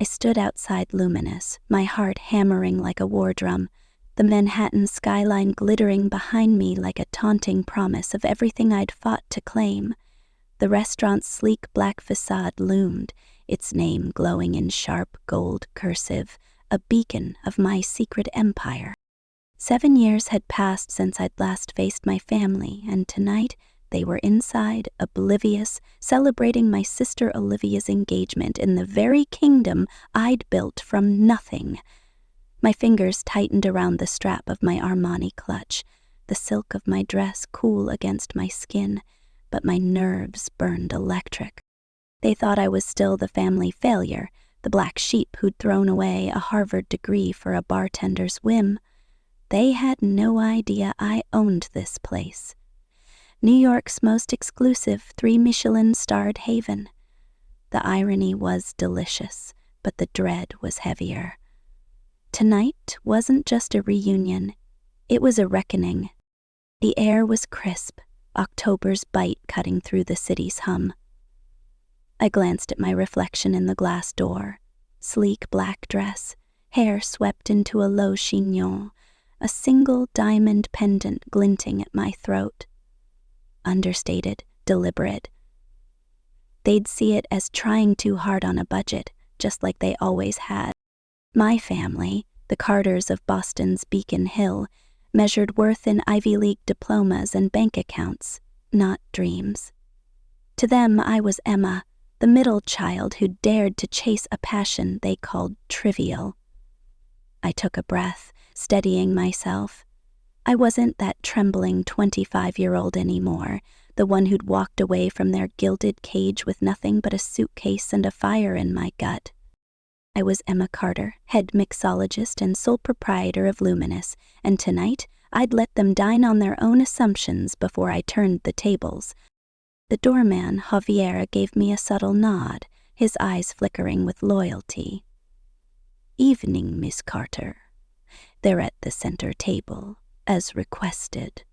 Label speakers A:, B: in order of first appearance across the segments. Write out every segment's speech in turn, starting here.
A: I stood outside Luminous, my heart hammering like a war drum, the Manhattan skyline glittering behind me like a taunting promise of everything I'd fought to claim. The restaurant's sleek black facade loomed, its name glowing in sharp gold cursive, a beacon of my secret empire. 7 years had passed since I'd last faced my family, and tonight they were inside, oblivious, celebrating my sister Olivia's engagement in the very kingdom I'd built from nothing. My fingers tightened around the strap of my Armani clutch, the silk of my dress cool against my skin, but my nerves burned electric. They thought I was still the family failure, the black sheep who'd thrown away a Harvard degree for a bartender's whim. They had no idea I owned this place. New York's most exclusive 3-Michelin-starred haven. The irony was delicious, but the dread was heavier. Tonight wasn't just a reunion, it was a reckoning. The air was crisp, October's bite cutting through the city's hum. I glanced at my reflection in the glass door. Sleek black dress, hair swept into a low chignon, a single diamond pendant glinting at my throat. Understated, deliberate. They'd see it as trying too hard on a budget, just like they always had. My family, the Carters of Boston's Beacon Hill, measured worth in Ivy League diplomas and bank accounts, not dreams. To them, I was Emma, the middle child who dared to chase a passion they called trivial. I took a breath, steadying myself. I wasn't that trembling 25-year-old anymore, the one who'd walked away from their gilded cage with nothing but a suitcase and a fire in my gut. I was Emma Carter, head mixologist and sole proprietor of Luminous, and tonight I'd let them dine on their own assumptions before I turned the tables. The doorman, Javier, gave me a subtle nod, his eyes flickering with loyalty. "Evening, Miss Carter. They're at the center table, as requested."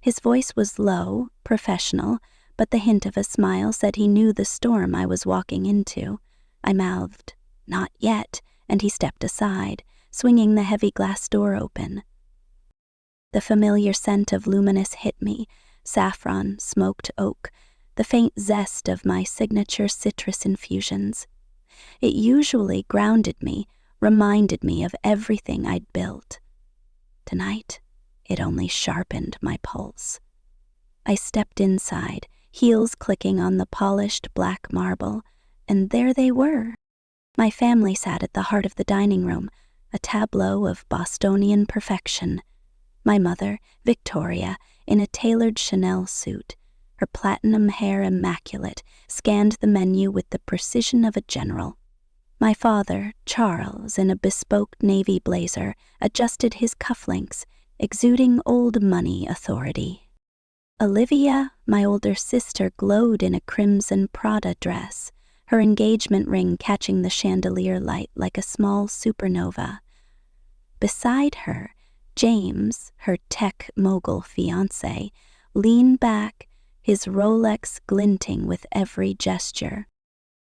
A: His voice was low, professional, but the hint of a smile said he knew the storm I was walking into. I mouthed, "Not yet," and he stepped aside, swinging the heavy glass door open. The familiar scent of Luminous hit me, saffron, smoked oak, the faint zest of my signature citrus infusions. It usually grounded me, reminded me of everything I'd built. Tonight, it only sharpened my pulse. I stepped inside, heels clicking on the polished black marble, and there they were. My family sat at the heart of the dining room, a tableau of Bostonian perfection. My mother, Victoria, in a tailored Chanel suit, her platinum hair immaculate, scanned the menu with the precision of a general. My father, Charles, in a bespoke navy blazer, adjusted his cufflinks, exuding old money authority. Olivia, my older sister, glowed in a crimson Prada dress, her engagement ring catching the chandelier light like a small supernova. Beside her, James, her tech mogul fiancé, leaned back, his Rolex glinting with every gesture.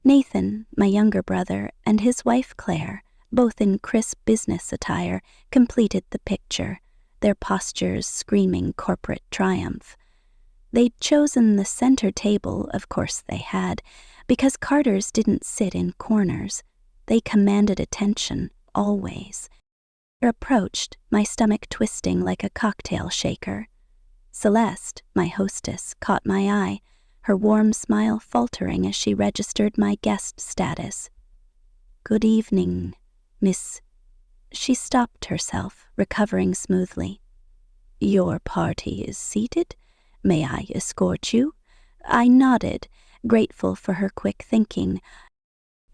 A: Nathan, my younger brother, and his wife Claire, both in crisp business attire, completed the picture, their postures screaming corporate triumph. They'd chosen the center table, of course they had, because Carters didn't sit in corners. They commanded attention, always. I approached, my stomach twisting like a cocktail shaker. Celeste, my hostess, caught my eye, her warm smile faltering as she registered my guest status. "Good evening, Miss—" She stopped herself, recovering smoothly. "Your party is seated? May I escort you?" I nodded, grateful for her quick thinking.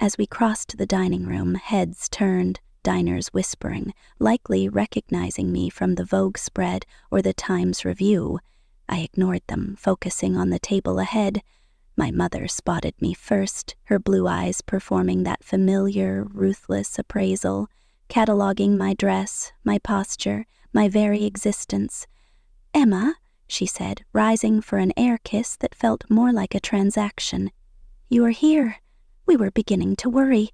A: As we crossed the dining room, heads turned, diners whispering, likely recognizing me from the Vogue spread or the Times Review. I ignored them, focusing on the table ahead. My mother spotted me first, her blue eyes performing that familiar, ruthless appraisal, cataloging my dress, my posture, my very existence. "Emma," she said, rising for an air kiss that felt more like a transaction. "You are here. We were beginning to worry."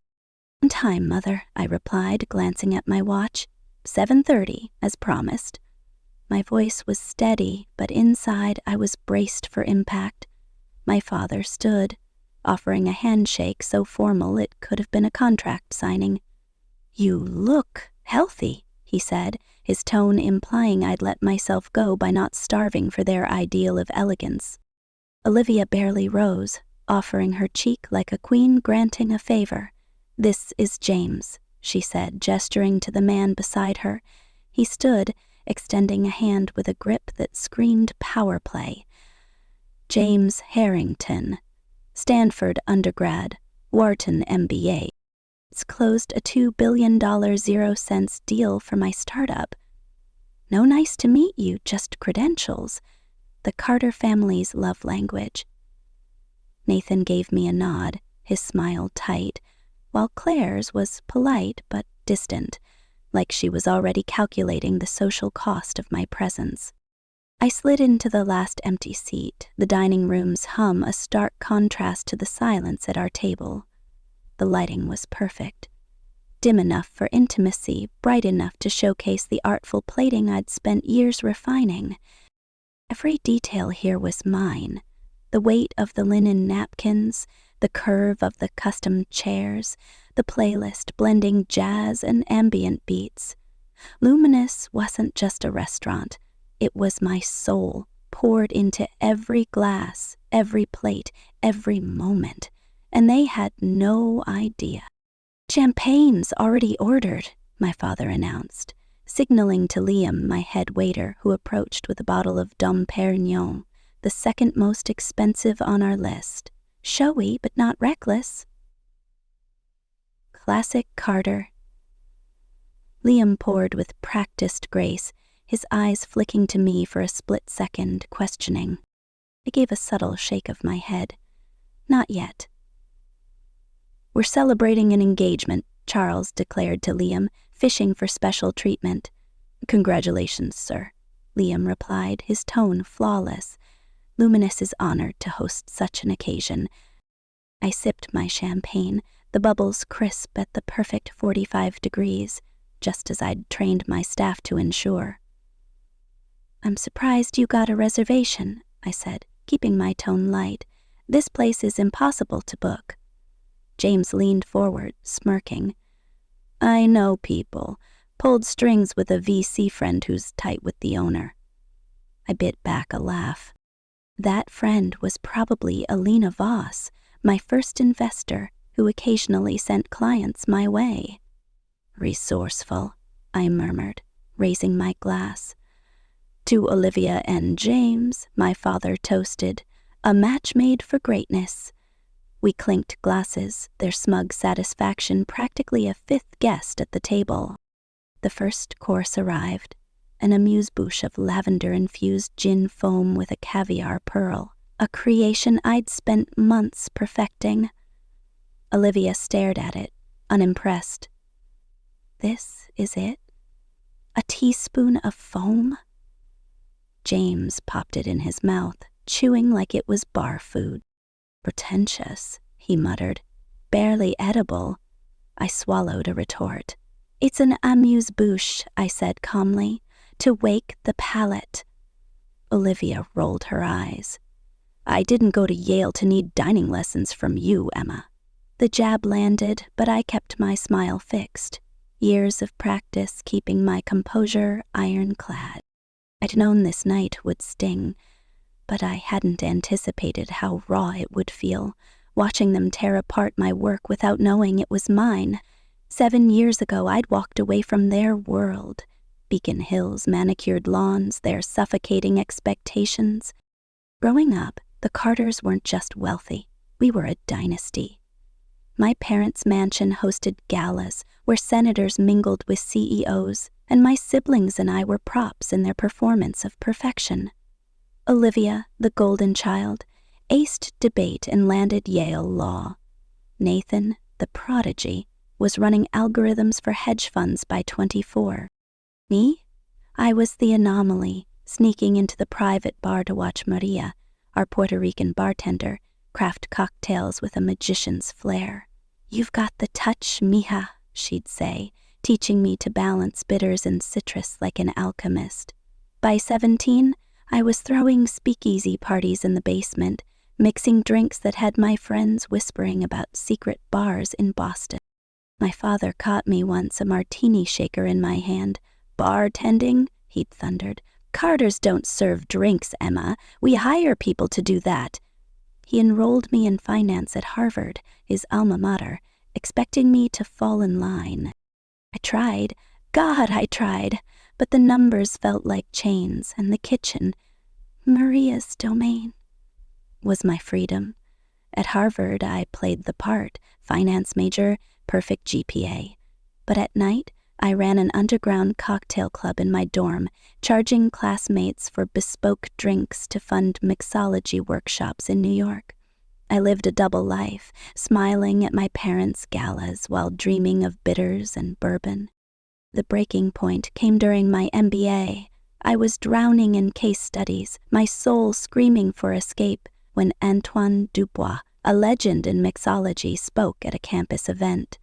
A: "On time, Mother," I replied, glancing at my watch. 7:30, as promised. My voice was steady, but inside I was braced for impact. My father stood, offering a handshake so formal it could have been a contract signing. "You look healthy," he said, his tone implying I'd let myself go by not starving for their ideal of elegance. Olivia barely rose, offering her cheek like a queen granting a favor. "This is James," she said, gesturing to the man beside her. He stood, extending a hand with a grip that screamed power play. "James Harrington, Stanford undergrad, Wharton MBA. It's closed a $2 billion 0-cents deal for my startup. No nice to meet you, just credentials. The Carter family's love language." Nathan gave me a nod, his smile tight, while Claire's was polite but distant, like she was already calculating the social cost of my presence. I slid into the last empty seat, the dining room's hum a stark contrast to the silence at our table. The lighting was perfect. Dim enough for intimacy, bright enough to showcase the artful plating I'd spent years refining. Every detail here was mine. The weight of the linen napkins, the curve of the custom chairs, the playlist blending jazz and ambient beats. Luminous wasn't just a restaurant. It was my soul, poured into every glass, every plate, every moment, and they had no idea. "Champagne's already ordered," my father announced, signaling to Liam, my head waiter, who approached with a bottle of Dom Perignon, the second most expensive on our list. Showy, but not reckless. Classic Carter. Liam poured with practiced grace, his eyes flicking to me for a split second, questioning. I gave a subtle shake of my head. "Not yet." "We're celebrating an engagement," Charles declared to Liam, fishing for special treatment. "Congratulations, sir," Liam replied, his tone flawless. Luminous is honored to host such an occasion. I sipped my champagne, the bubbles crisp at the perfect 45 degrees, just as I'd trained my staff to ensure. "I'm surprised you got a reservation," I said, keeping my tone light. "This place is impossible to book." James leaned forward, smirking. "I know people. Pulled strings with a VC friend who's tight with the owner." I bit back a laugh. That friend was probably Alina Voss, my first investor, who occasionally sent clients my way. "Resourceful," I murmured, raising my glass. "To Olivia and James," my father toasted, "a match made for greatness." We clinked glasses, their smug satisfaction practically a fifth guest at the table. The first course arrived, an amuse-bouche of lavender-infused gin foam with a caviar pearl, a creation I'd spent months perfecting. Olivia stared at it, unimpressed. "This is it? A teaspoon of foam?" James popped it in his mouth, chewing like it was bar food. "Pretentious," he muttered. "Barely edible." I swallowed a retort. "It's an amuse-bouche," I said calmly, "to wake the palate." Olivia rolled her eyes. "I didn't go to Yale to need dining lessons from you, Emma." The jab landed, but I kept my smile fixed. Years of practice keeping my composure ironclad. I'd known this night would sting, but I hadn't anticipated how raw it would feel, watching them tear apart my work without knowing it was mine. 7 years ago, I'd walked away from their world. Beacon Hill's manicured lawns, their suffocating expectations. Growing up, the Carters weren't just wealthy. We were a dynasty. My parents' mansion hosted galas where senators mingled with CEOs, and my siblings and I were props in their performance of perfection. Olivia, the golden child, aced debate and landed Yale law. Nathan, the prodigy, was running algorithms for hedge funds by 24. Me? I was the anomaly, sneaking into the private bar to watch Maria, our Puerto Rican bartender, craft cocktails with a magician's flair. "You've got the touch, mija," she'd say, teaching me to balance bitters and citrus like an alchemist. By 17, I was throwing speakeasy parties in the basement, mixing drinks that had my friends whispering about secret bars in Boston. My father caught me once, a martini shaker in my hand. "Bartending?" he'd thundered. "Carters don't serve drinks, Emma. We hire people to do that." He enrolled me in finance at Harvard, his alma mater, expecting me to fall in line. I tried. God, I tried. But the numbers felt like chains, and the kitchen, Maria's domain, was my freedom. At Harvard, I played the part, finance major, perfect GPA. But at night, I ran an underground cocktail club in my dorm, charging classmates for bespoke drinks to fund mixology workshops in New York. I lived a double life, smiling at my parents' galas while dreaming of bitters and bourbon. The breaking point came during my MBA. I was drowning in case studies, my soul screaming for escape, when Antoine Dubois, a legend in mixology, spoke at a campus event.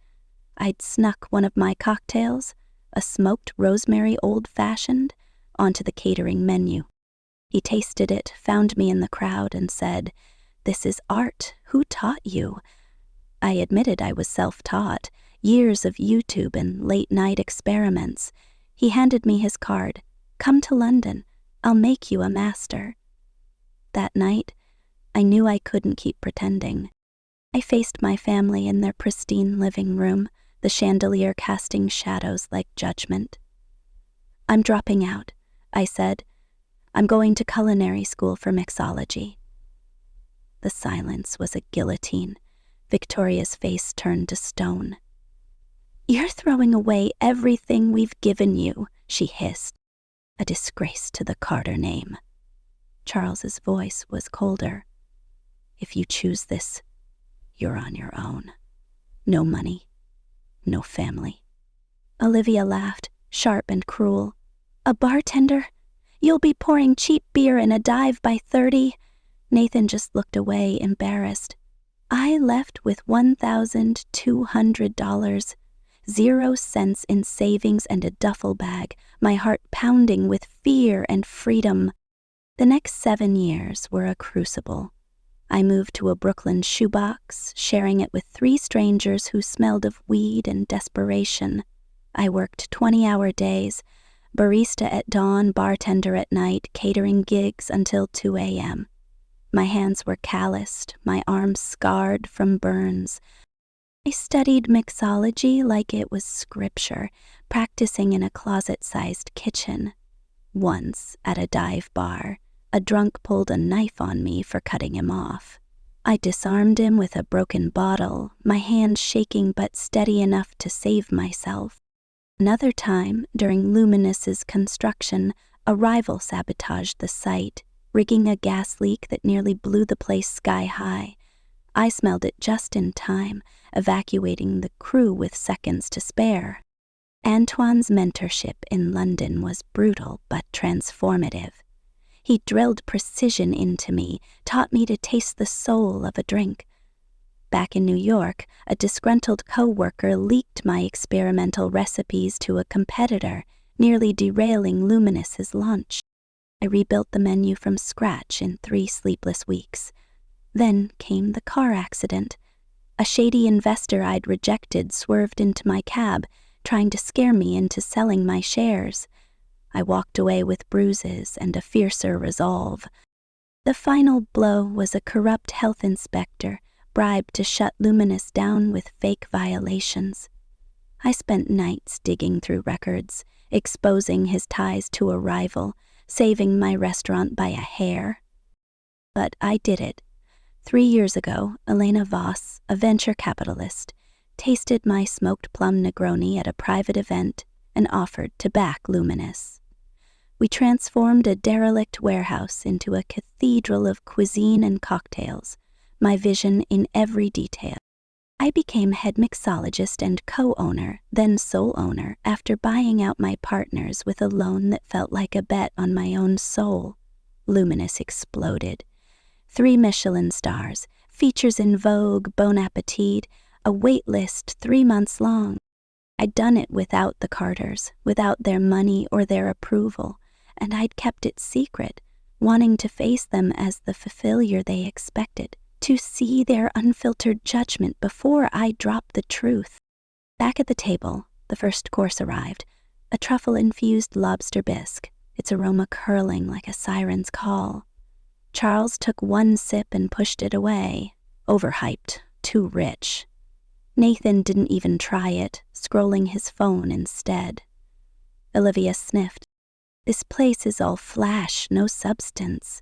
A: I'd snuck one of my cocktails, a smoked rosemary old-fashioned, onto the catering menu. He tasted it, found me in the crowd, and said, "This is art. Who taught you?" I admitted I was self-taught, years of YouTube and late-night experiments. He handed me his card. "Come to London. I'll make you a master." That night, I knew I couldn't keep pretending. I faced my family in their pristine living room, the chandelier casting shadows like judgment. "I'm dropping out," I said. "I'm going to culinary school for mixology." The silence was a guillotine. Victoria's face turned to stone. "You're throwing away everything we've given you," she hissed. "A disgrace to the Carter name." Charles's voice was colder. "If you choose this, you're on your own. No money, no family." Olivia laughed, sharp and cruel. "A bartender? You'll be pouring cheap beer in a dive by 30. Nathan just looked away, embarrassed. I left with $1,200, 0 cents in savings and a duffel bag, my heart pounding with fear and freedom. The next 7 years were a crucible. I moved to a Brooklyn shoebox, sharing it with 3 strangers who smelled of weed and desperation. I worked 20-hour days, barista at dawn, bartender at night, catering gigs until 2 a.m. My hands were calloused, my arms scarred from burns. I studied mixology like it was scripture, practicing in a closet-sized kitchen. Once, at a dive bar, a drunk pulled a knife on me for cutting him off. I disarmed him with a broken bottle, my hand shaking but steady enough to save myself. Another time, during Luminous's construction, a rival sabotaged the site, rigging a gas leak that nearly blew the place sky high. I smelled it just in time, evacuating the crew with seconds to spare. Antoine's mentorship in London was brutal but transformative. He drilled precision into me, taught me to taste the soul of a drink. Back in New York, a disgruntled co-worker leaked my experimental recipes to a competitor, nearly derailing Luminous's launch. I rebuilt the menu from scratch in 3 sleepless weeks. Then came the car accident. A shady investor I'd rejected swerved into my cab, trying to scare me into selling my shares. I walked away with bruises and a fiercer resolve. The final blow was a corrupt health inspector, bribed to shut Luminous down with fake violations. I spent nights digging through records, exposing his ties to a rival, saving my restaurant by a hair. But I did it. 3 years ago, Elena Voss, a venture capitalist, tasted my smoked plum Negroni at a private event and offered to back Luminous. We transformed a derelict warehouse into a cathedral of cuisine and cocktails, my vision in every detail. I became head mixologist and co-owner, then sole owner, after buying out my partners with a loan that felt like a bet on my own soul. Luminous exploded. 3 Michelin stars, features in Vogue, Bon Appetit, a wait list 3 months long. I'd done it without the Carters, without their money or their approval, and I'd kept it secret, wanting to face them as the failure they expected, to see their unfiltered judgment before I dropped the truth. Back at the table, the first course arrived, a truffle-infused lobster bisque, its aroma curling like a siren's call. Charles took one sip and pushed it away. Overhyped, too rich. Nathan didn't even try it, scrolling his phone instead. Olivia sniffed. This place is all flash, no substance.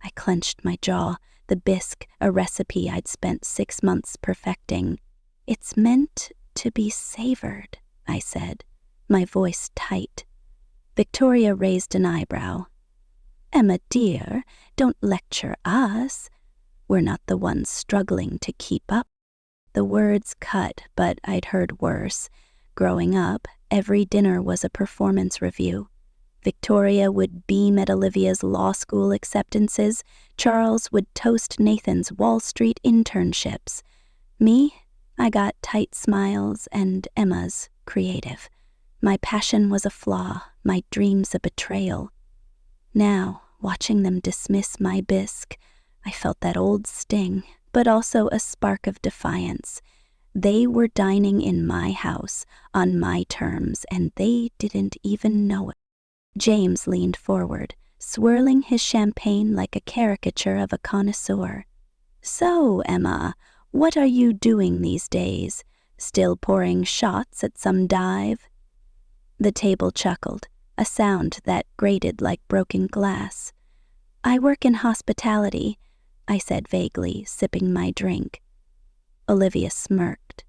A: I clenched my jaw, the bisque, a recipe I'd spent 6 months perfecting. It's meant to be savored, I said, my voice tight. Victoria raised an eyebrow. Emma, dear, don't lecture us. We're not the ones struggling to keep up. The words cut, but I'd heard worse. Growing up, every dinner was a performance review. Victoria would beam at Olivia's law school acceptances. Charles would toast Nathan's Wall Street internships. Me, I got tight smiles and Emma's creative. My passion was a flaw, my dreams a betrayal. Now, watching them dismiss my bisque, I felt that old sting, but also a spark of defiance. They were dining in my house, on my terms, and they didn't even know it. James leaned forward, swirling his champagne like a caricature of a connoisseur. So, Emma, what are you doing these days? Still pouring shots at some dive? The table chuckled, a sound that grated like broken glass. I work in hospitality, I said vaguely, sipping my drink. Olivia smirked.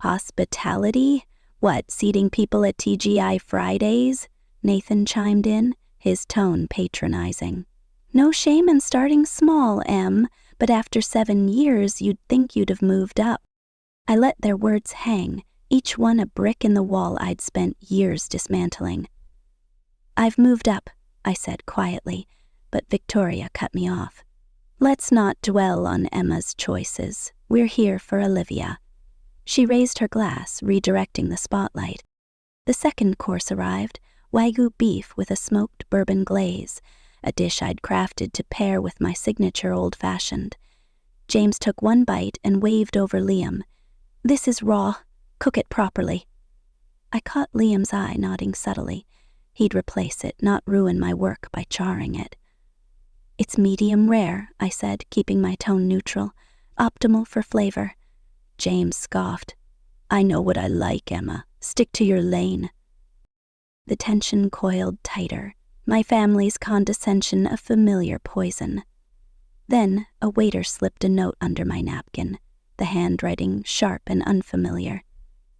A: Hospitality? What, seating people at TGI Fridays? Nathan chimed in, his tone patronizing. No shame in starting small, Em, but after 7 years you'd think you'd have moved up. I let their words hang, each one a brick in the wall I'd spent years dismantling. I've moved up, I said quietly, but Victoria cut me off. Let's not dwell on Emma's choices. We're here for Olivia. She raised her glass, redirecting the spotlight. The second course arrived, Wagyu beef with a smoked bourbon glaze, a dish I'd crafted to pair with my signature old-fashioned. James took one bite and waved over Liam. This is raw. Cook it properly. I caught Liam's eye nodding subtly. He'd replace it, not ruin my work by charring it. It's medium rare, I said, keeping my tone neutral. Optimal for flavor. James scoffed. I know what I like, Emma. Stick to your lane. The tension coiled tighter, my family's condescension a familiar poison. Then a waiter slipped a note under my napkin, the handwriting sharp and unfamiliar.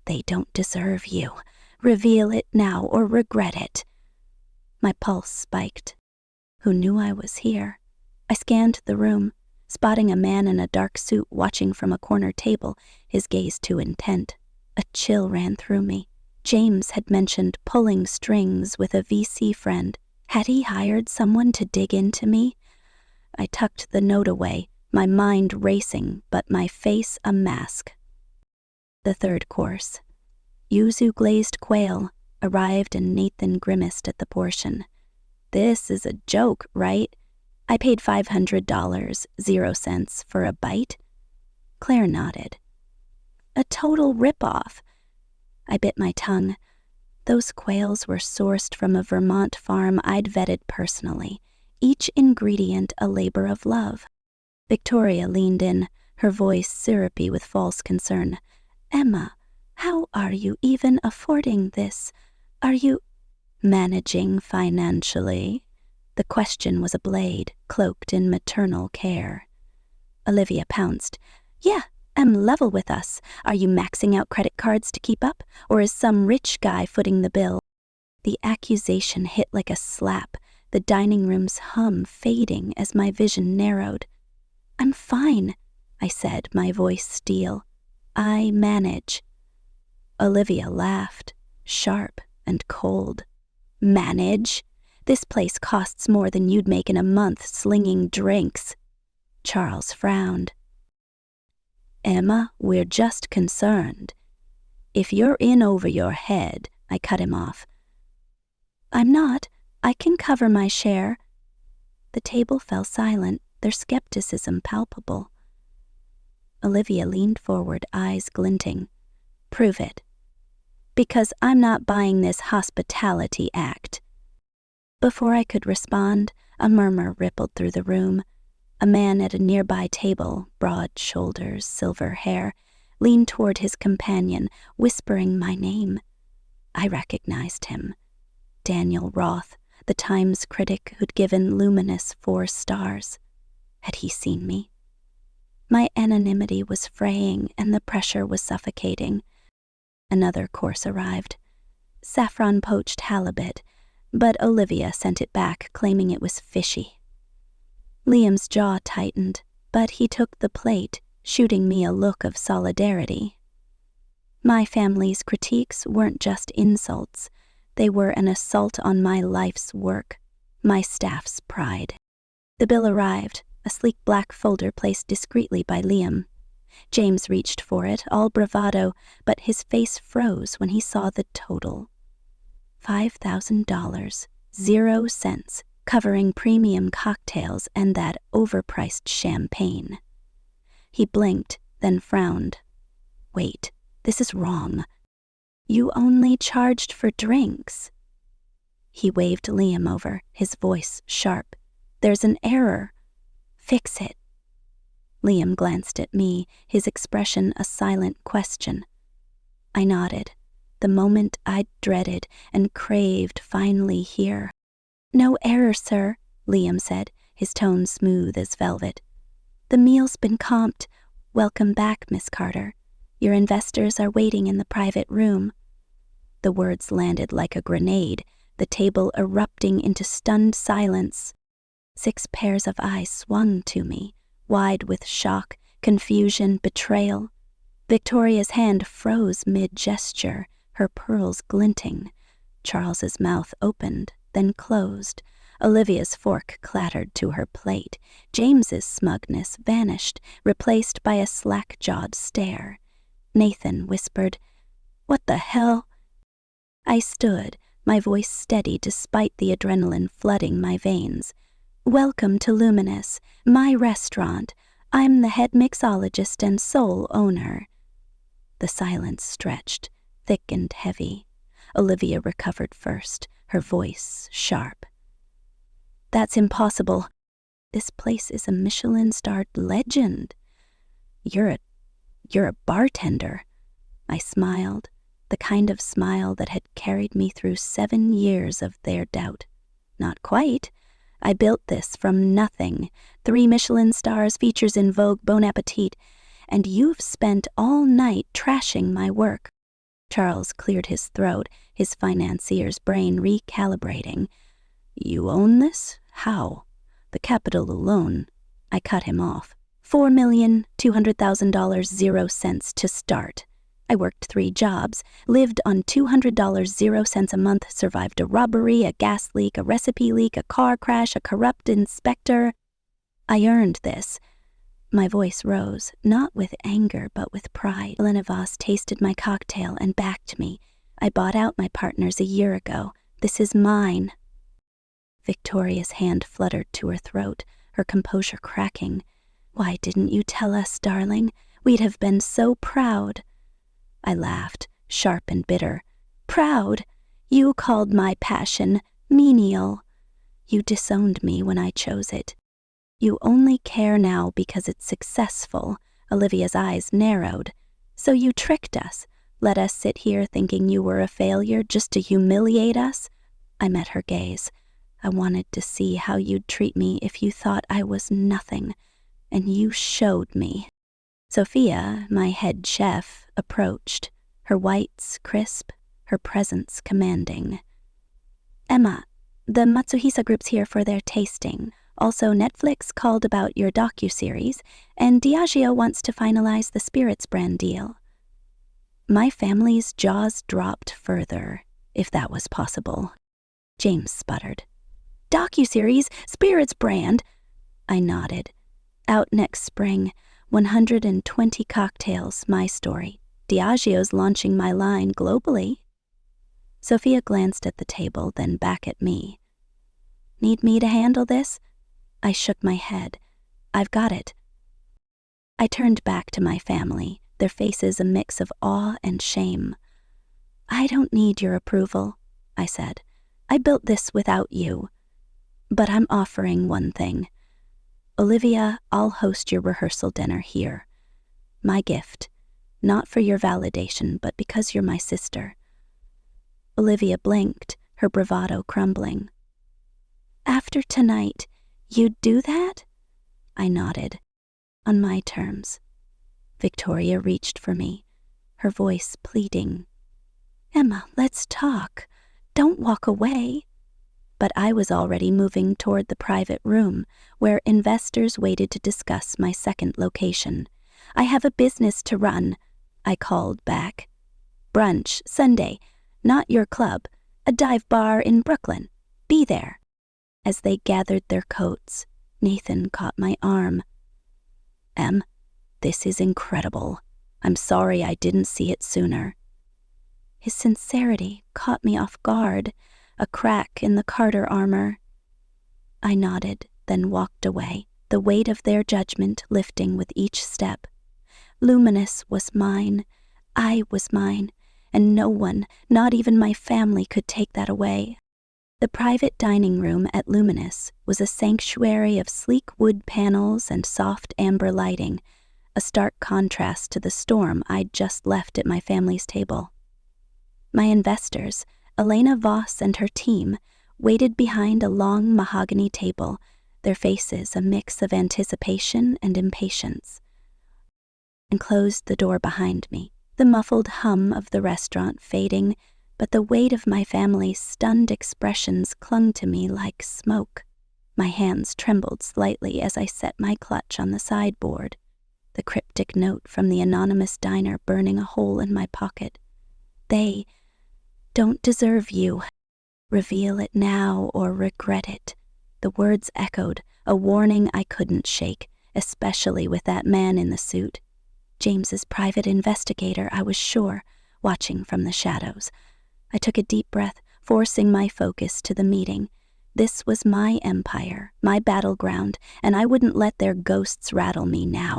A: They don't deserve you. Reveal it now or regret it. My pulse spiked. Who knew I was here? I scanned the room, spotting a man in a dark suit watching from a corner table, his gaze too intent. A chill ran through me. James had mentioned pulling strings with a VC friend. Had he hired someone to dig into me? I tucked the note away, my mind racing, but my face a mask. The third course, yuzu glazed quail, arrived and Nathan grimaced at the portion. This is a joke, right? I paid $500, 0 cents, for a bite. Claire nodded. A total rip-off. I bit my tongue. Those quails were sourced from a Vermont farm I'd vetted personally, each ingredient a labor of love. Victoria leaned in, her voice syrupy with false concern. Emma, how are you even affording this? Are you managing financially? The question was a blade, cloaked in maternal care. Olivia pounced. Yeah, level with us. Are you maxing out credit cards to keep up, or is some rich guy footing the bill? The accusation hit like a slap, the dining room's hum fading as my vision narrowed. I'm fine, I said, my voice steel. I manage. Olivia laughed, sharp and cold. Manage? This place costs more than you'd make in a month slinging drinks. Charles frowned. Emma, we're just concerned. If you're in over your head, I cut him off. I'm not. I can cover my share. The table fell silent, their skepticism palpable. Olivia leaned forward, eyes glinting. Prove it. Because I'm not buying this hospitality act. Before I could respond, a murmur rippled through the room. A man at a nearby table, broad shoulders, silver hair, leaned toward his companion, whispering my name. I recognized him. Daniel Roth, the Times critic who'd given Luminous 4 stars. Had he seen me? My anonymity was fraying and the pressure was suffocating. Another course arrived. Saffron poached halibut, but Olivia sent it back, claiming it was fishy. Liam's jaw tightened, but he took the plate, shooting me a look of solidarity. My family's critiques weren't just insults. They were an assault on my life's work, my staff's pride. The bill arrived, a sleek black folder placed discreetly by Liam. James reached for it, all bravado, but his face froze when he saw the total. $5,000, 0 cents, covering premium cocktails and that overpriced champagne. He blinked, then frowned. Wait, this is wrong. You only charged for drinks. He waved Liam over, his voice sharp. There's an error. Fix it. Liam glanced at me, his expression a silent question. I nodded, the moment I'd dreaded and craved finally here. No error, sir, Liam said, his tone smooth as velvet. The meal's been comped. Welcome back, Miss Carter. Your investors are waiting in the private room. The words landed like a grenade, the table erupting into stunned silence. 6 pairs of eyes swung to me, wide with shock, confusion, betrayal. Victoria's hand froze mid-gesture, her pearls glinting. Charles's mouth opened, then closed. Olivia's fork clattered to her plate. James's smugness vanished, replaced by a slack-jawed stare. Nathan whispered, "What the hell?" I stood, my voice steady despite the adrenaline flooding my veins. Welcome to Luminous, my restaurant. I'm the head mixologist and sole owner. The silence stretched, thick and heavy. Olivia recovered first, her voice sharp. That's impossible. This place is a Michelin-starred legend. You're a bartender. I smiled, the kind of smile that had carried me through 7 years of their doubt. Not quite. I built this from nothing. 3 Michelin stars, features in Vogue, Bon Appetit, and you've spent all night trashing my work. Charles cleared his throat, his financier's brain recalibrating. You own this? How? The capital alone. I cut him off. $4,200,000, 0 cents to start. I worked 3 jobs, lived on $200, 0 cents a month, survived a robbery, a gas leak, a recipe leak, a car crash, a corrupt inspector. I earned this. My voice rose, not with anger, but with pride. Elena Voss tasted my cocktail and backed me. I bought out my partners a year ago. This is mine. Victoria's hand fluttered to her throat, her composure cracking. Why didn't you tell us, darling? We'd have been so proud. I laughed, sharp and bitter. Proud? You called my passion menial. You disowned me when I chose it. You only care now because it's successful. Olivia's eyes narrowed. So you tricked us, let us sit here thinking you were a failure just to humiliate us? I met her gaze. I wanted to see how you'd treat me if you thought I was nothing, and you showed me. Sophia, my head chef, approached, her whites crisp, her presence commanding. Emma, the Matsuhisa group's here for their tasting. Also, Netflix called about your docuseries, and Diageo wants to finalize the spirits brand deal. My family's jaws dropped further, if that was possible. James sputtered. Docuseries, spirits brand. I nodded. Out next spring. 120 cocktails, my story. Diageo's launching my line globally. Sophia glanced at the table, then back at me. Need me to handle this? I shook my head. I've got it. I turned back to my family, their faces a mix of awe and shame. I don't need your approval, I said. I built this without you. But I'm offering one thing. Olivia, I'll host your rehearsal dinner here. My gift, not for your validation, but because you're my sister. Olivia blinked, her bravado crumbling. After tonight, you'd do that? I nodded. On my terms. Victoria reached for me, her voice pleading. Emma, let's talk. Don't walk away. But I was already moving toward the private room, where investors waited to discuss my second location. I have a business to run, I called back. Brunch, Sunday, not your club, a dive bar in Brooklyn. Be there. As they gathered their coats, Nathan caught my arm. Em, this is incredible. I'm sorry I didn't see it sooner. His sincerity caught me off guard, a crack in the Carter armor. I nodded, then walked away, the weight of their judgment lifting with each step. Luminous was mine, I was mine, and no one, not even my family, could take that away. The private dining room at Luminous was a sanctuary of sleek wood panels and soft amber lighting, a stark contrast to the storm I'd just left at my family's table. My investors, Elena Voss and her team, waited behind a long mahogany table, their faces a mix of anticipation and impatience. And closed the door behind me, the muffled hum of the restaurant fading, but the weight of my family's stunned expressions clung to me like smoke. My hands trembled slightly as I set my clutch on the sideboard, the cryptic note from the anonymous diner burning a hole in my pocket. They don't deserve you. Reveal it now or regret it. The words echoed, a warning I couldn't shake, especially with that man in the suit. James's private investigator, I was sure, watching from the shadows. I took a deep breath, forcing my focus to the meeting. This was my empire, my battleground, and I wouldn't let their ghosts rattle me now.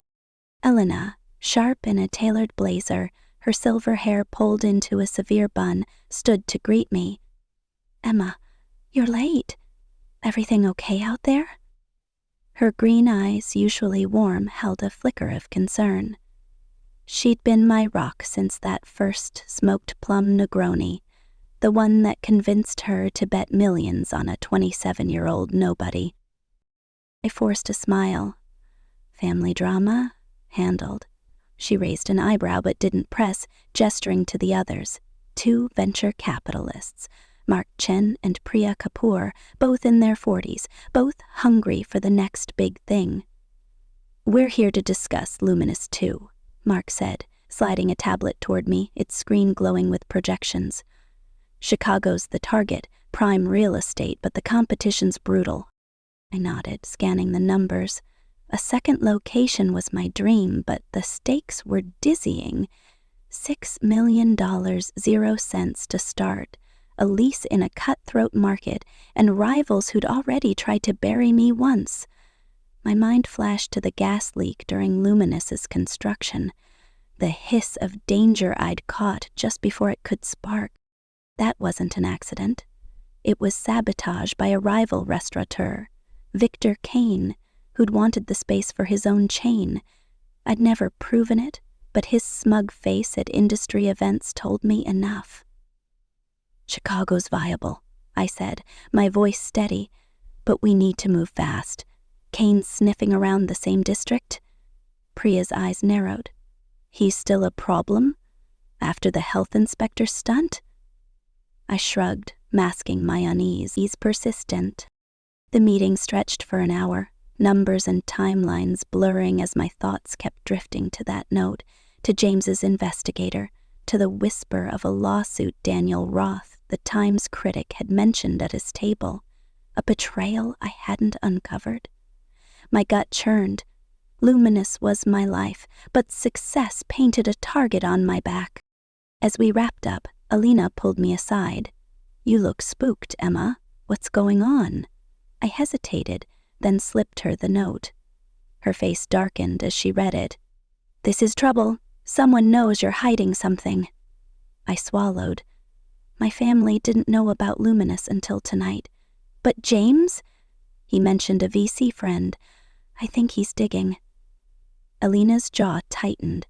A: Elena, sharp in a tailored blazer, her silver hair pulled into a severe bun, stood to greet me. Emma, you're late. Everything okay out there? Her green eyes, usually warm, held a flicker of concern. She'd been my rock since that first smoked plum Negroni, the one that convinced her to bet millions on a 27-year-old nobody. I forced a smile. Family drama? Handled. She raised an eyebrow but didn't press, gesturing to the others. 2 venture capitalists, Mark Chen and Priya Kapoor, both in their 40s, both hungry for the next big thing. We're here to discuss Luminous 2, Mark said, sliding a tablet toward me, its screen glowing with projections. Chicago's the target, prime real estate, but the competition's brutal. I nodded, scanning the numbers. A second location was my dream, but the stakes were dizzying. $6 million, 0 cents to start, a lease in a cutthroat market, and rivals who'd already tried to bury me once. My mind flashed to the gas leak during Luminous's construction, the hiss of danger I'd caught just before it could spark. That wasn't an accident. It was sabotage by a rival restaurateur, Victor Kane, who'd wanted the space for his own chain. I'd never proven it, but his smug face at industry events told me enough. Chicago's viable, I said, my voice steady, but we need to move fast. Kane's sniffing around the same district? Priya's eyes narrowed. He's still a problem? After the health inspector stunt? I shrugged, masking my unease. He's persistent. The meeting stretched for an hour, numbers and timelines blurring as my thoughts kept drifting to that note, to James's investigator, to the whisper of a lawsuit Daniel Roth, the Times critic, had mentioned at his table, a betrayal I hadn't uncovered. My gut churned. Luminous was my life, but success painted a target on my back. As we wrapped up, Alina pulled me aside. "You look spooked, Emma. What's going on?" I hesitated, then slipped her the note. Her face darkened as she read it. "This is trouble. Someone knows you're hiding something." I swallowed. My family didn't know about Luminous until tonight. But James? He mentioned a VC friend. I think he's digging. Alina's jaw tightened.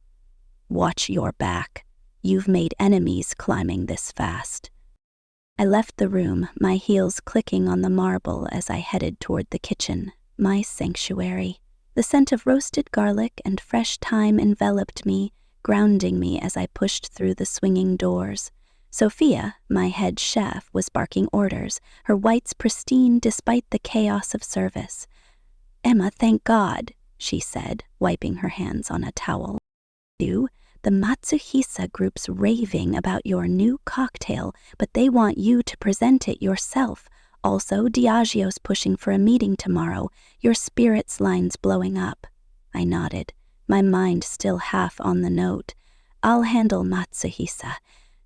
A: "Watch your back. You've made enemies climbing this fast." I left the room, my heels clicking on the marble as I headed toward the kitchen, my sanctuary. The scent of roasted garlic and fresh thyme enveloped me, grounding me as I pushed through the swinging doors. Sophia, my head chef, was barking orders, her whites pristine despite the chaos of service. "Emma, thank God," she said, wiping her hands on a towel. "The Matsuhisa group's raving about your new cocktail, but they want you to present it yourself. Also, Diageo's pushing for a meeting tomorrow. Your spirits line's blowing up." I nodded, my mind still half on the note. "I'll handle Matsuhisa.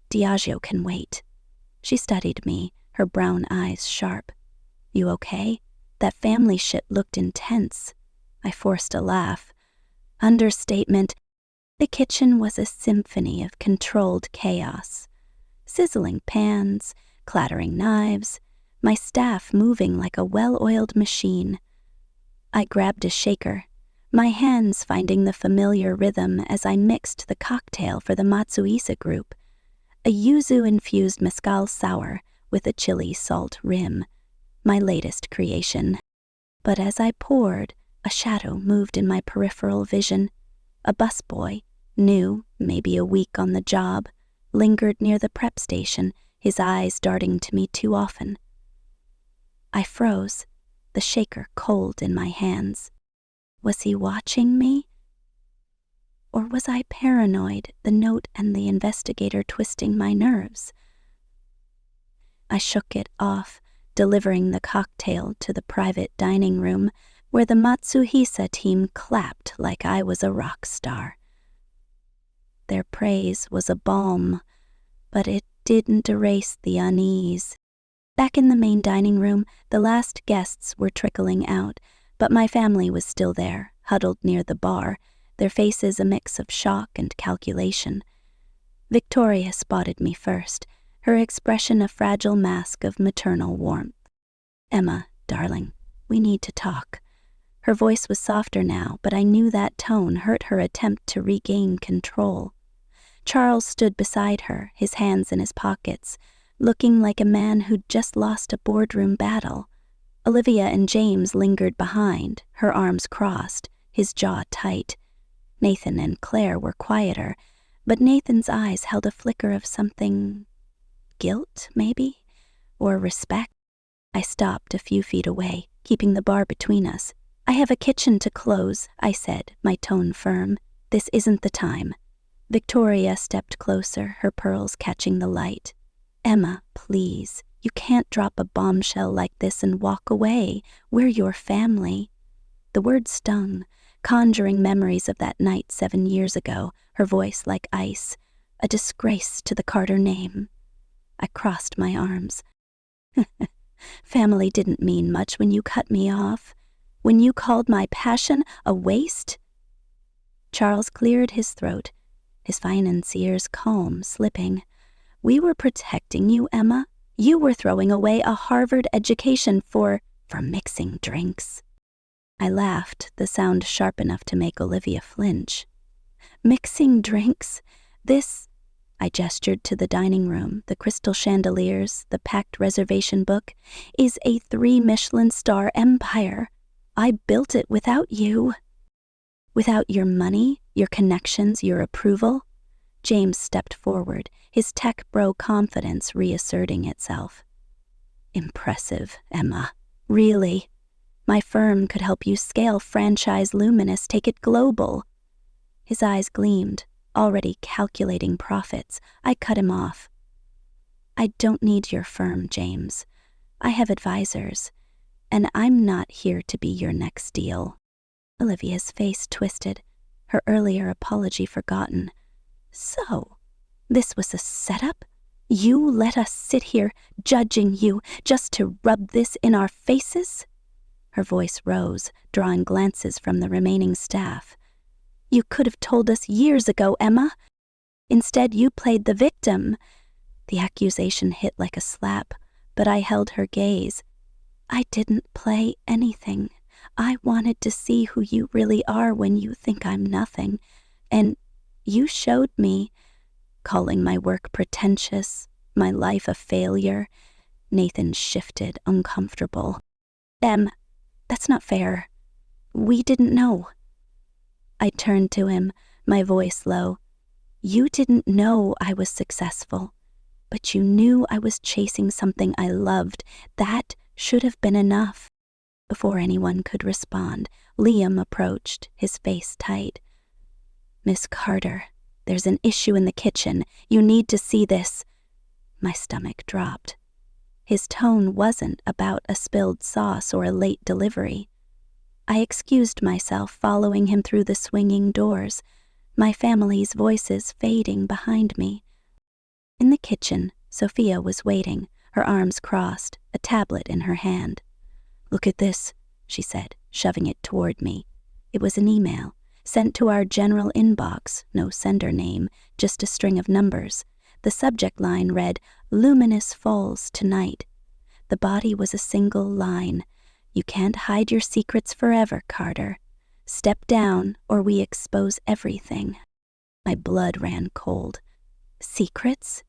A: Diageo can wait." She studied me, her brown eyes sharp. "You okay? That family shit looked intense." I forced a laugh. Understatement. The kitchen was a symphony of controlled chaos. Sizzling pans, clattering knives, my staff moving like a well-oiled machine. I grabbed a shaker, my hands finding the familiar rhythm as I mixed the cocktail for the Matsuhisa group. A yuzu-infused mezcal sour with a chili salt rim, my latest creation. But as I poured, a shadow moved in my peripheral vision. A busboy, new, maybe a week on the job, lingered near the prep station, his eyes darting to me too often. I froze, the shaker cold in my hands. Was he watching me? Or was I paranoid, the note and the investigator twisting my nerves? I shook it off, delivering the cocktail to the private dining room, where the Matsuhisa team clapped like I was a rock star. Their praise was a balm, but it didn't erase the unease. Back in the main dining room, the last guests were trickling out, but my family was still there, huddled near the bar, their faces a mix of shock and calculation. Victoria spotted me first, her expression a fragile mask of maternal warmth. "Emma, darling, we need to talk." Her voice was softer now, but I knew that tone hurt her attempt to regain control. Charles stood beside her, his hands in his pockets, looking like a man who'd just lost a boardroom battle. Olivia and James lingered behind, her arms crossed, his jaw tight. Nathan and Claire were quieter, but Nathan's eyes held a flicker of something... guilt, maybe? Or respect? I stopped a few feet away, keeping the bar between us. "I have a kitchen to close," I said, my tone firm. "This isn't the time." Victoria stepped closer, her pearls catching the light. "Emma, please, you can't drop a bombshell like this and walk away. We're your family." The word stung, conjuring memories of that night 7 years ago, her voice like ice, a disgrace to the Carter name. I crossed my arms. "Family didn't mean much when you cut me off. When you called my passion a waste?" Charles cleared his throat, his financiers calm, slipping. "We were protecting you, Emma. You were throwing away a Harvard education for mixing drinks." I laughed, the sound sharp enough to make Olivia flinch. "Mixing drinks? This..." I gestured to the dining room, the crystal chandeliers, the packed reservation book, "is a 3 Michelin-star empire. I built it without you." "Without your money, your connections, your approval?" James stepped forward, his tech bro confidence reasserting itself. "Impressive, Emma. Really. My firm could help you scale franchise Luminous, take it global." His eyes gleamed, already calculating profits. I cut him off. "I don't need your firm, James. I have advisors, and I'm not here to be your next deal." Olivia's face twisted, her earlier apology forgotten. So, this was a setup? You let us sit here judging you just to rub this in our faces? Her voice rose, drawing glances from the remaining staff. You could have told us years ago, Emma. Instead, you played the victim. The accusation hit like a slap, but I held her gaze. I didn't play anything. I wanted to see who you really are when you think I'm nothing. And you showed me, calling my work pretentious, my life a failure. Nathan shifted, uncomfortable. Em, that's not fair. We didn't know. I turned to him, my voice low. You didn't know I was successful, but you knew I was chasing something I loved. That should have been enough. Before anyone could respond, Liam approached, his face tight. Miss Carter, there's an issue in the kitchen. You need to see this. My stomach dropped. His tone wasn't about a spilled sauce or a late delivery. I excused myself, following him through the swinging doors, my family's voices fading behind me. In the kitchen, Sophia was waiting, her arms crossed, a tablet in her hand. Look at this, she said, shoving it toward me. It was an email, sent to our general inbox, no sender name, just a string of numbers. The subject line read, Luminous Falls Tonight. The body was a single line. You can't hide your secrets forever, Carter. Step down, or we expose everything. My blood ran cold. Secrets?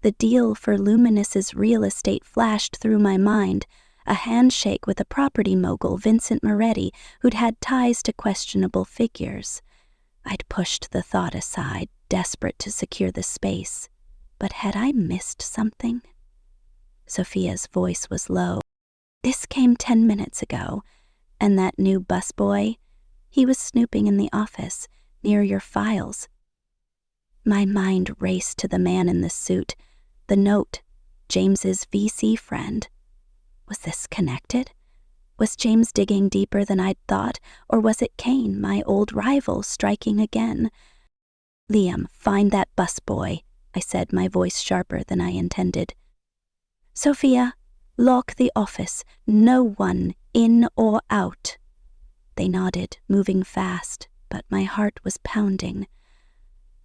A: The deal for Luminous's real estate flashed through my mind, a handshake with a property mogul, Vincent Moretti, who'd had ties to questionable figures. I'd pushed the thought aside, desperate to secure the space. But had I missed something? Sophia's voice was low. This came 10 minutes ago, and that new busboy, he was snooping in the office, near your files. My mind raced to the man in the suit, the note, James's VC friend. Was this connected? Was James digging deeper than I'd thought, or was it Kane, my old rival, striking again? Liam, find that busboy, I said, my voice sharper than I intended. Sophia, lock the office, no one in or out. They nodded, moving fast, but my heart was pounding.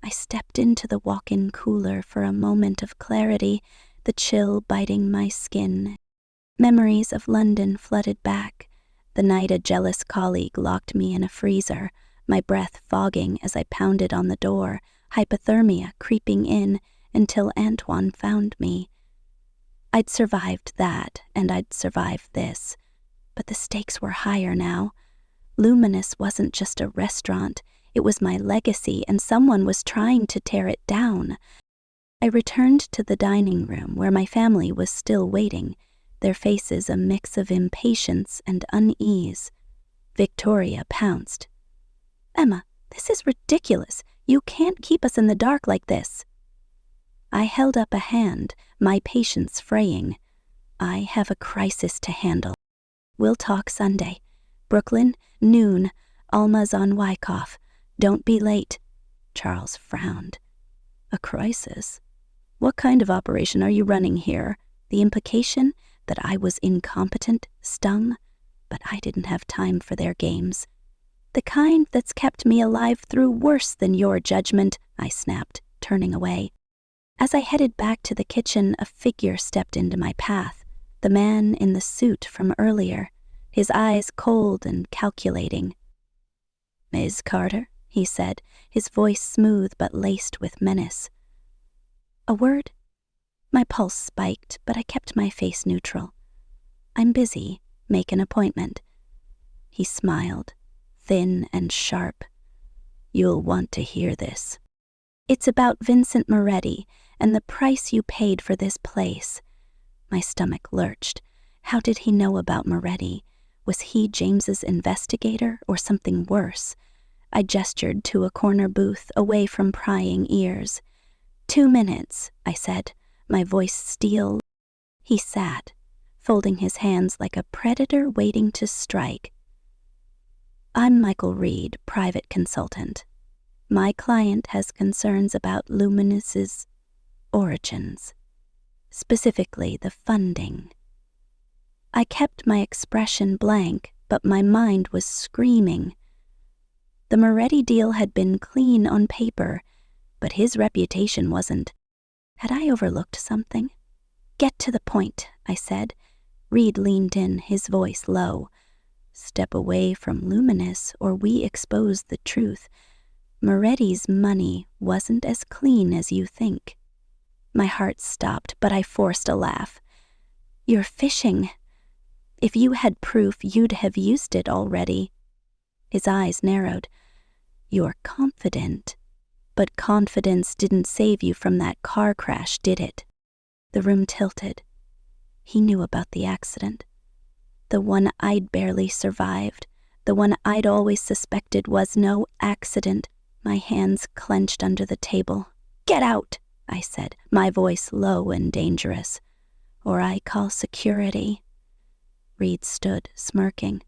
A: I stepped into the walk-in cooler for a moment of clarity, the chill biting my skin. Memories of London flooded back. The night a jealous colleague locked me in a freezer, my breath fogging as I pounded on the door, hypothermia creeping in until Antoine found me. I'd survived that, and I'd survived this. But the stakes were higher now. Luminous wasn't just a restaurant. It was my legacy, and someone was trying to tear it down. I returned to the dining room where my family was still waiting, their faces a mix of impatience and unease. Victoria pounced. Emma, this is ridiculous. You can't keep us in the dark like this. I held up a hand, my patience fraying. I have a crisis to handle. We'll talk Sunday. Brooklyn, noon, Alma's on Wyckoff. Don't be late. Charles frowned. A crisis? What kind of operation are you running here? The implication that I was incompetent stung, but I didn't have time for their games. The kind that's kept me alive through worse than your judgment, I snapped, turning away. As I headed back to the kitchen, a figure stepped into my path, the man in the suit from earlier, his eyes cold and calculating. Ms. Carter, he said, his voice smooth but laced with menace. A word? My pulse spiked, but I kept my face neutral. I'm busy. Make an appointment. He smiled, thin and sharp. You'll want to hear this. It's about Vincent Moretti and the price you paid for this place. My stomach lurched. How did he know about Moretti? Was he James's investigator or something worse? I gestured to a corner booth away from prying ears. 2 minutes, I said, my voice steel. He sat, folding his hands like a predator waiting to strike. I'm Michael Reed, private consultant. My client has concerns about Luminous's origins, specifically the funding. I kept my expression blank, but my mind was screaming. The Moretti deal had been clean on paper, but his reputation wasn't. Had I overlooked something? Get to the point, I said. Reed leaned in, his voice low. Step away from Luminous or we expose the truth. Moretti's money wasn't as clean as you think. My heart stopped, but I forced a laugh. You're fishing. If you had proof, you'd have used it already. His eyes narrowed. You're confident. But confidence didn't save you from that car crash, did it? The room tilted. He knew about the accident. The one I'd barely survived. The one I'd always suspected was no accident. My hands clenched under the table. Get out, I said, my voice low and dangerous. Or I call security. Reed stood, smirking.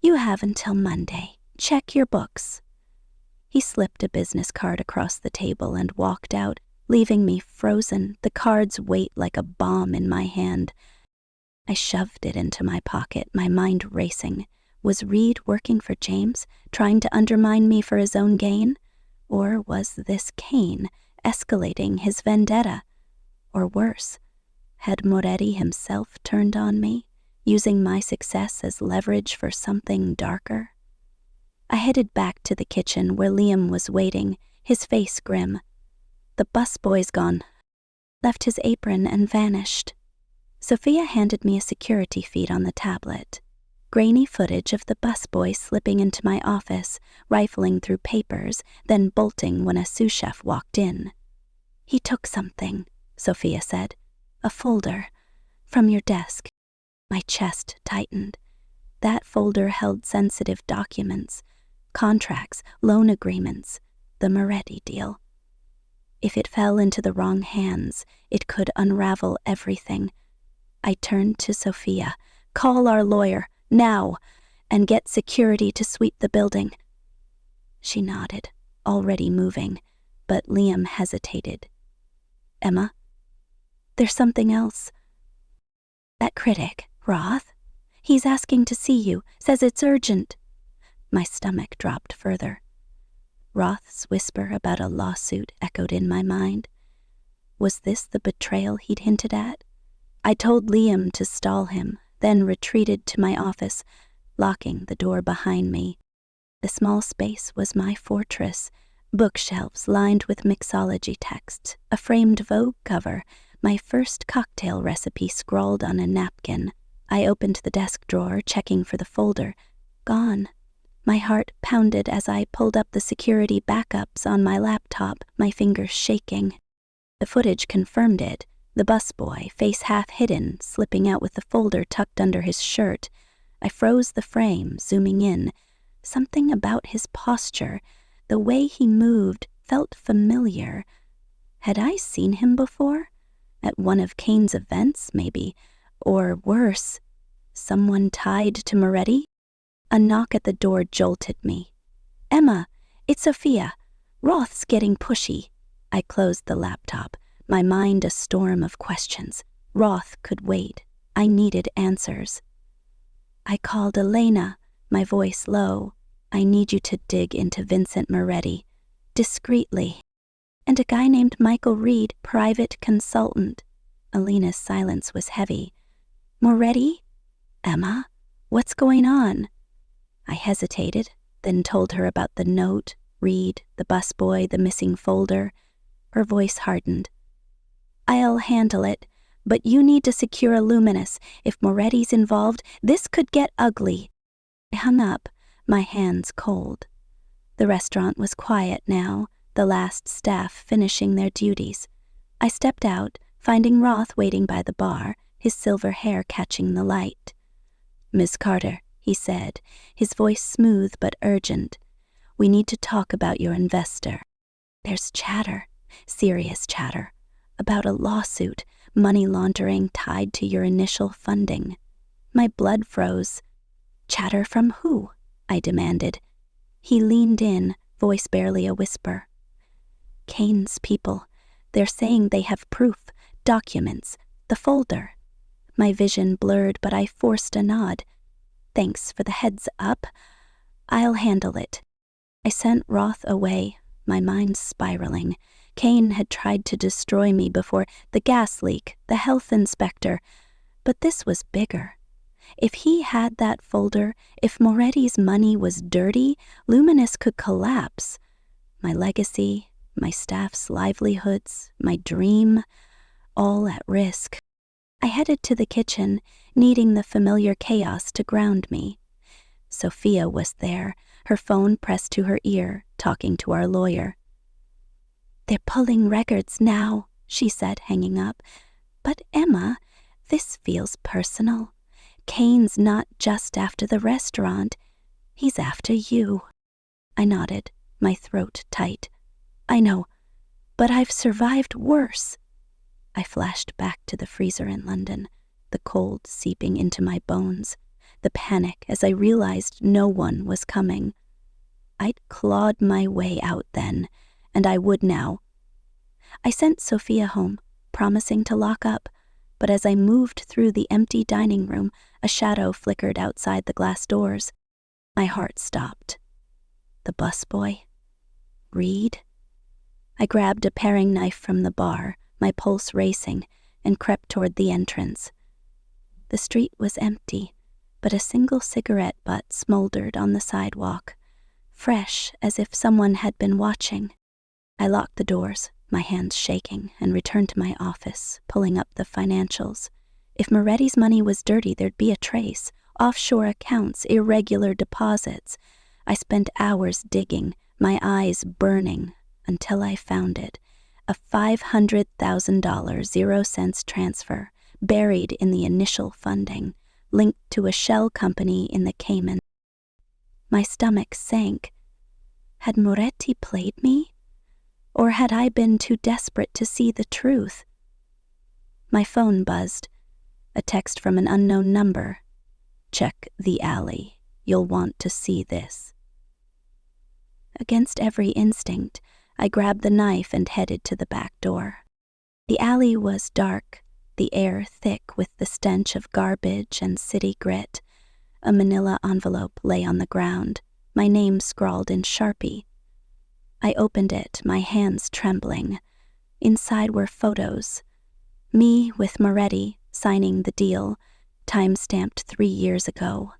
A: You have until Monday. Check your books. He slipped a business card across the table and walked out, leaving me frozen, the card's weight like a bomb in my hand. I shoved it into my pocket, my mind racing. Was Reed working for James, trying to undermine me for his own gain? Or was this Cain escalating his vendetta? Or worse, had Moretti himself turned on me, using my success as leverage for something darker? I headed back to the kitchen where Liam was waiting, his face grim. The busboy's gone. Left his apron and vanished. Sophia handed me a security feed on the tablet. Grainy footage of the busboy slipping into my office, rifling through papers, then bolting when a sous chef walked in. He took something, Sophia said. A folder. From your desk. My chest tightened. That folder held sensitive documents, contracts, loan agreements, the Moretti deal. If it fell into the wrong hands, it could unravel everything. I turned to Sophia. Call our lawyer, now, and get security to sweep the building. She nodded, already moving, but Liam hesitated. Emma? There's something else. That critic, Roth? He's asking to see you, says it's urgent. My stomach dropped further. Roth's whisper about a lawsuit echoed in my mind. Was this the betrayal he'd hinted at? I told Liam to stall him, then retreated to my office, locking the door behind me. The small space was my fortress, bookshelves lined with mixology texts, a framed Vogue cover, my first cocktail recipe scrawled on a napkin. I opened the desk drawer, checking for the folder. Gone. My heart pounded as I pulled up the security backups on my laptop, my fingers shaking. The footage confirmed it. The busboy, face half hidden, slipping out with the folder tucked under his shirt. I froze the frame, zooming in. Something about his posture, the way he moved, felt familiar. Had I seen him before? At one of Cain's events, maybe. Or worse, someone tied to Moretti? A knock at the door jolted me. Emma, it's Sophia. Roth's getting pushy. I closed the laptop, my mind a storm of questions. Roth could wait. I needed answers. I called Elena, my voice low. I need you to dig into Vincent Moretti, discreetly. And a guy named Michael Reed, private consultant. Elena's silence was heavy. Moretti? Emma? What's going on? I hesitated, then told her about the note, Reed, the busboy, the missing folder. Her voice hardened. I'll handle it, but you need to secure Luminous. If Moretti's involved, this could get ugly. I hung up, my hands cold. The restaurant was quiet now, the last staff finishing their duties. I stepped out, finding Roth waiting by the bar, his silver hair catching the light. Miss Carter, he said, his voice smooth but urgent. We need to talk about your investor. There's chatter, serious chatter, about a lawsuit, money laundering tied to your initial funding. My blood froze. Chatter from who? I demanded. He leaned in, voice barely a whisper. Kane's people. They're saying they have proof, documents, the folder. My vision blurred, but I forced a nod. Thanks for the heads up. I'll handle it. I sent Roth away, my mind spiraling. Kane had tried to destroy me before, the gas leak, the health inspector. But this was bigger. If he had that folder, if Moretti's money was dirty, Luminous could collapse. My legacy, my staff's livelihoods, my dream, all at risk. I headed to the kitchen, needing the familiar chaos to ground me. Sophia was there, her phone pressed to her ear, talking to our lawyer. They're pulling records now, she said, hanging up. But Emma, this feels personal. Kane's not just after the restaurant. He's after you. I nodded, my throat tight. I know, but I've survived worse. I flashed back to the freezer in London, the cold seeping into my bones, the panic as I realized no one was coming. I'd clawed my way out then, and I would now. I sent Sophia home, promising to lock up, but as I moved through the empty dining room, a shadow flickered outside the glass doors. My heart stopped. The busboy? Reed? I grabbed a paring knife from the bar, my pulse racing, and crept toward the entrance. The street was empty, but a single cigarette butt smoldered on the sidewalk, fresh as if someone had been watching. I locked the doors, my hands shaking, and returned to my office, pulling up the financials. If Moretti's money was dirty, there'd be a trace. Offshore accounts, irregular deposits. I spent hours digging, my eyes burning, until I found it. A $500,000 0-cents transfer, buried in the initial funding, linked to a shell company in the Cayman. My stomach sank. Had Moretti played me? Or had I been too desperate to see the truth? My phone buzzed. A text from an unknown number. Check the alley. You'll want to see this. Against every instinct, I grabbed the knife and headed to the back door. The alley was dark, the air thick with the stench of garbage and city grit. A manila envelope lay on the ground, my name scrawled in Sharpie. I opened it, my hands trembling. Inside were photos. Me with Moretti, signing the deal, time-stamped 3 years ago.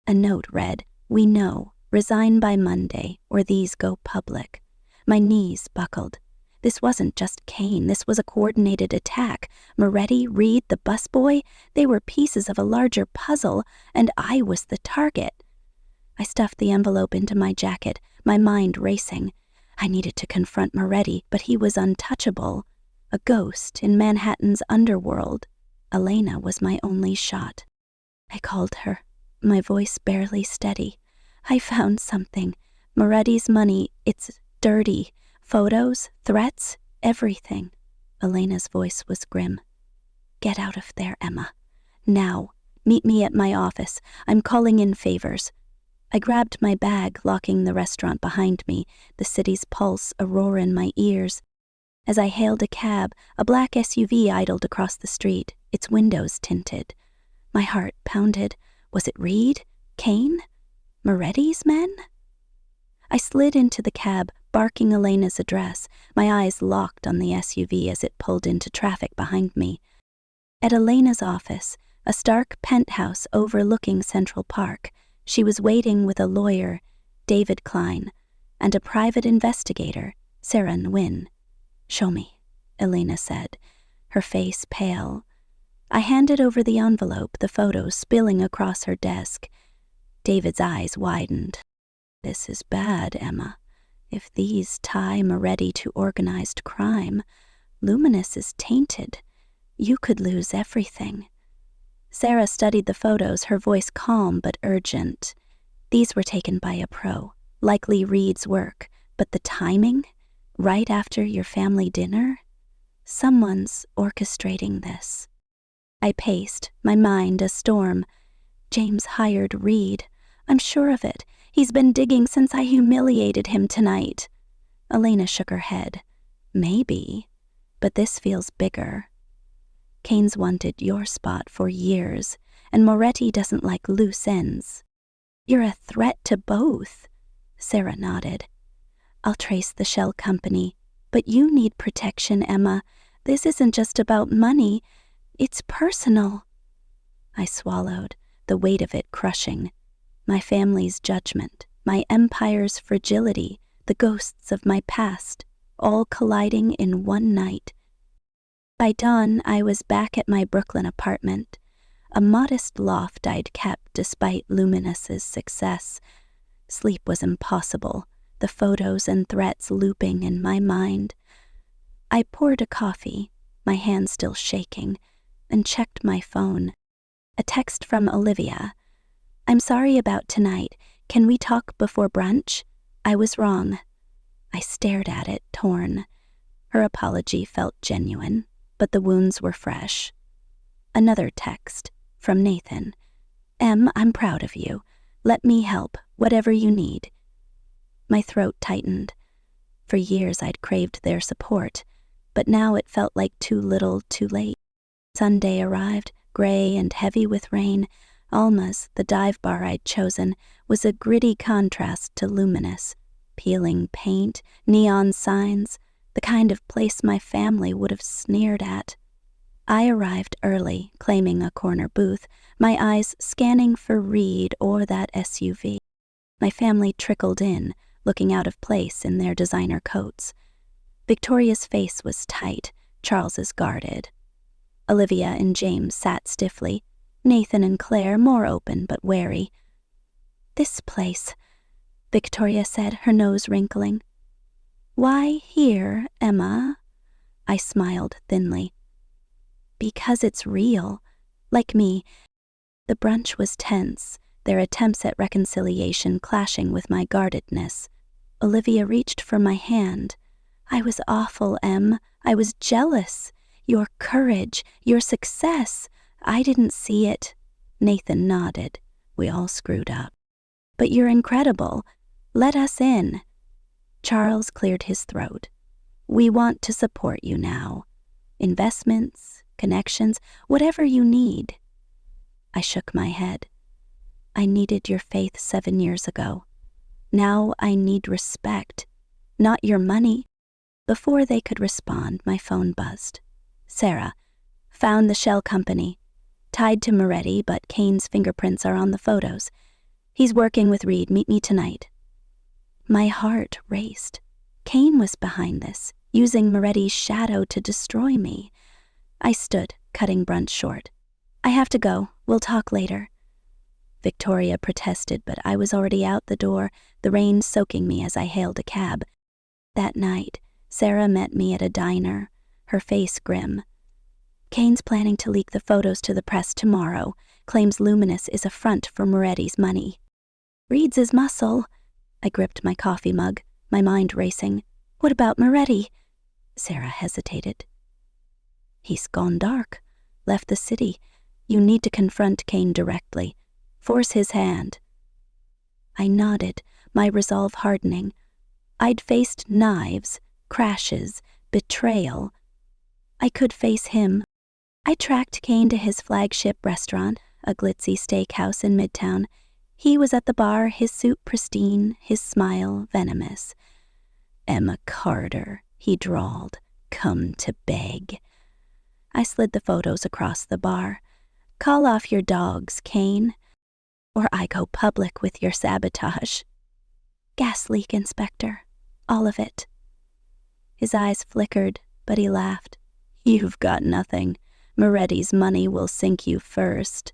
A: A note read, "We know, resign by Monday, or these go public." My knees buckled. This wasn't just Kane, this was a coordinated attack. Moretti, Reed, the busboy, they were pieces of a larger puzzle, and I was the target. I stuffed the envelope into my jacket, my mind racing. I needed to confront Moretti, but he was untouchable. A ghost in Manhattan's underworld. Elena was my only shot. I called her, my voice barely steady. I found something. Moretti's money, it's dirty. Photos, threats, everything. Elena's voice was grim. Get out of there, Emma. Now. Meet me at my office. I'm calling in favors. I grabbed my bag, locking the restaurant behind me, the city's pulse a roar in my ears. As I hailed a cab, a black SUV idled across the street, its windows tinted. My heart pounded. Was it Reed? Kane? Moretti's men? I slid into the cab, barking Elena's address, my eyes locked on the SUV as it pulled into traffic behind me. At Elena's office, a stark penthouse overlooking Central Park, she was waiting with a lawyer, David Klein, and a private investigator, Sarah Nguyen. "Show me," Elena said, her face pale. I handed over the envelope, the photos spilling across her desk. David's eyes widened. "This is bad, Emma. If these tie Moretti to organized crime, Luminous is tainted. You could lose everything." Sarah studied the photos, her voice calm but urgent. These were taken by a pro, likely Reed's work, but the timing? Right after your family dinner? Someone's orchestrating this. I paced, my mind a storm. James hired Reed, I'm sure of it. He's been digging since I humiliated him tonight. Elena shook her head. Maybe, but this feels bigger. Kane's wanted your spot for years, and Moretti doesn't like loose ends. You're a threat to both. Sarah nodded. I'll trace the shell company, but you need protection, Emma. This isn't just about money. It's personal. I swallowed, the weight of it crushing. My family's judgment, my empire's fragility, the ghosts of my past, all colliding in one night. By dawn, I was back at my Brooklyn apartment, a modest loft I'd kept despite Luminous's success. Sleep was impossible, the photos and threats looping in my mind. I poured a coffee, my hand still shaking, and checked my phone. A text from Olivia. I'm sorry about tonight. Can we talk before brunch? I was wrong. I stared at it, torn. Her apology felt genuine, but the wounds were fresh. Another text, from Nathan. Em, I'm proud of you. Let me help, whatever you need. My throat tightened. For years I'd craved their support, but now it felt like too little, too late. Sunday arrived, gray and heavy with rain. Alma's, the dive bar I'd chosen, was a gritty contrast to Luminous. Peeling paint, neon signs, the kind of place my family would have sneered at. I arrived early, claiming a corner booth, my eyes scanning for Reed or that SUV. My family trickled in, looking out of place in their designer coats. Victoria's face was tight, Charles's guarded. Olivia and James sat stiffly, Nathan and Claire more open but wary. This place, Victoria said, her nose wrinkling. Why here, Emma? I smiled thinly. Because it's real. Like me. The brunch was tense, their attempts at reconciliation clashing with my guardedness. Olivia reached for my hand. I was awful, Em. I was jealous. Your courage, your success. I didn't see it. Nathan nodded. We all screwed up. But you're incredible. Let us in. Charles cleared his throat. We want to support you now. Investments, connections, whatever you need. I shook my head. I needed your faith 7 years ago. Now I need respect, not your money. Before they could respond, my phone buzzed. Sarah, found the shell company. Tied to Moretti, but Kane's fingerprints are on the photos. He's working with Reed. Meet me tonight. My heart raced. Kane was behind this, using Moretti's shadow to destroy me. I stood, cutting brunch short. I have to go. We'll talk later. Victoria protested, but I was already out the door, the rain soaking me as I hailed a cab. That night, Sarah met me at a diner, her face grim. Kane's planning to leak the photos to the press tomorrow, claims Luminous is a front for Moretti's money. Reed's his muscle. I gripped my coffee mug, my mind racing. What about Moretti? Sarah hesitated. He's gone dark, left the city. You need to confront Kane directly. Force his hand. I nodded, my resolve hardening. I'd faced knives, crashes, betrayal. I could face him. I tracked Kane to his flagship restaurant, a glitzy steakhouse in Midtown. He was at the bar, his suit pristine, his smile venomous. Emma Carter, he drawled, come to beg. I slid the photos across the bar. Call off your dogs, Kane, or I go public with your sabotage. Gas leak, Inspector. All of it. His eyes flickered, but he laughed. You've got nothing. Moretti's money will sink you first.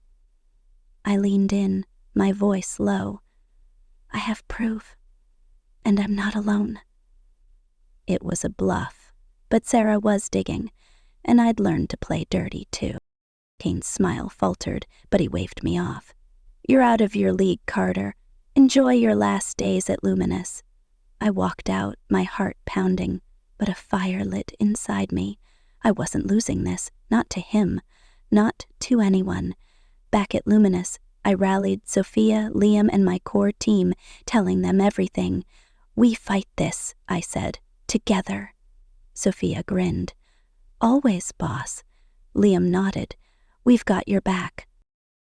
A: I leaned in, my voice low. I have proof, and I'm not alone. It was a bluff, but Sarah was digging, and I'd learned to play dirty too. Kane's smile faltered, but he waved me off. You're out of your league, Carter. Enjoy your last days at Luminous. I walked out, my heart pounding, but a fire lit inside me. I wasn't losing this, not to him, not to anyone. Back at Luminous, I rallied Sophia, Liam, and my core team, telling them everything. "We fight this," I said. "Together." Sophia grinned. "Always, boss." Liam nodded. "We've got your back."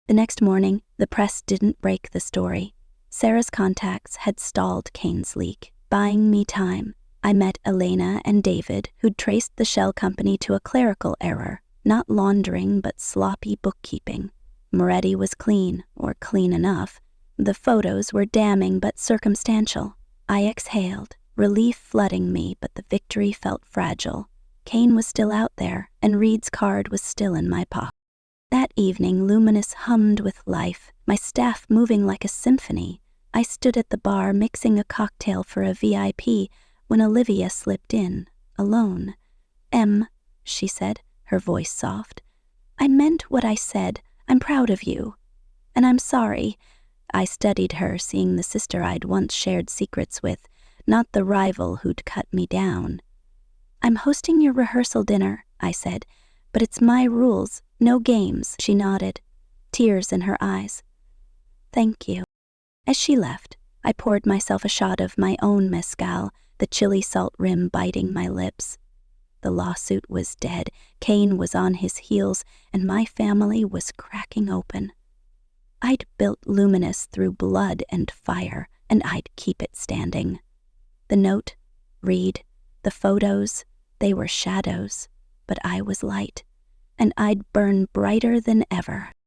A: The next morning, the press didn't break the story. Sarah's contacts had stalled Kane's leak, buying me time. I met Elena and David, who'd traced the shell company to a clerical error, not laundering but sloppy bookkeeping. Moretti was clean, or clean enough. The photos were damning but circumstantial. I exhaled, relief flooding me, but the victory felt fragile. Kane was still out there, and Reed's card was still in my pocket. That evening, Luminous hummed with life, my staff moving like a symphony. I stood at the bar mixing a cocktail for a VIP when Olivia slipped in, alone. She said, her voice soft. "I meant what I said. I'm proud of you. And I'm sorry." I studied her, seeing the sister I'd once shared secrets with, not the rival who'd cut me down. "I'm hosting your rehearsal dinner," I said, "but it's my rules, no games." She nodded, tears in her eyes. "Thank you." As she left, I poured myself a shot of my own mezcal, the chili salt rim biting my lips. The lawsuit was dead, Kane was on his heels, and my family was cracking open. I'd built Luminous through blood and fire, and I'd keep it standing. The note, Reed, the photos, they were shadows, but I was light, and I'd burn brighter than ever.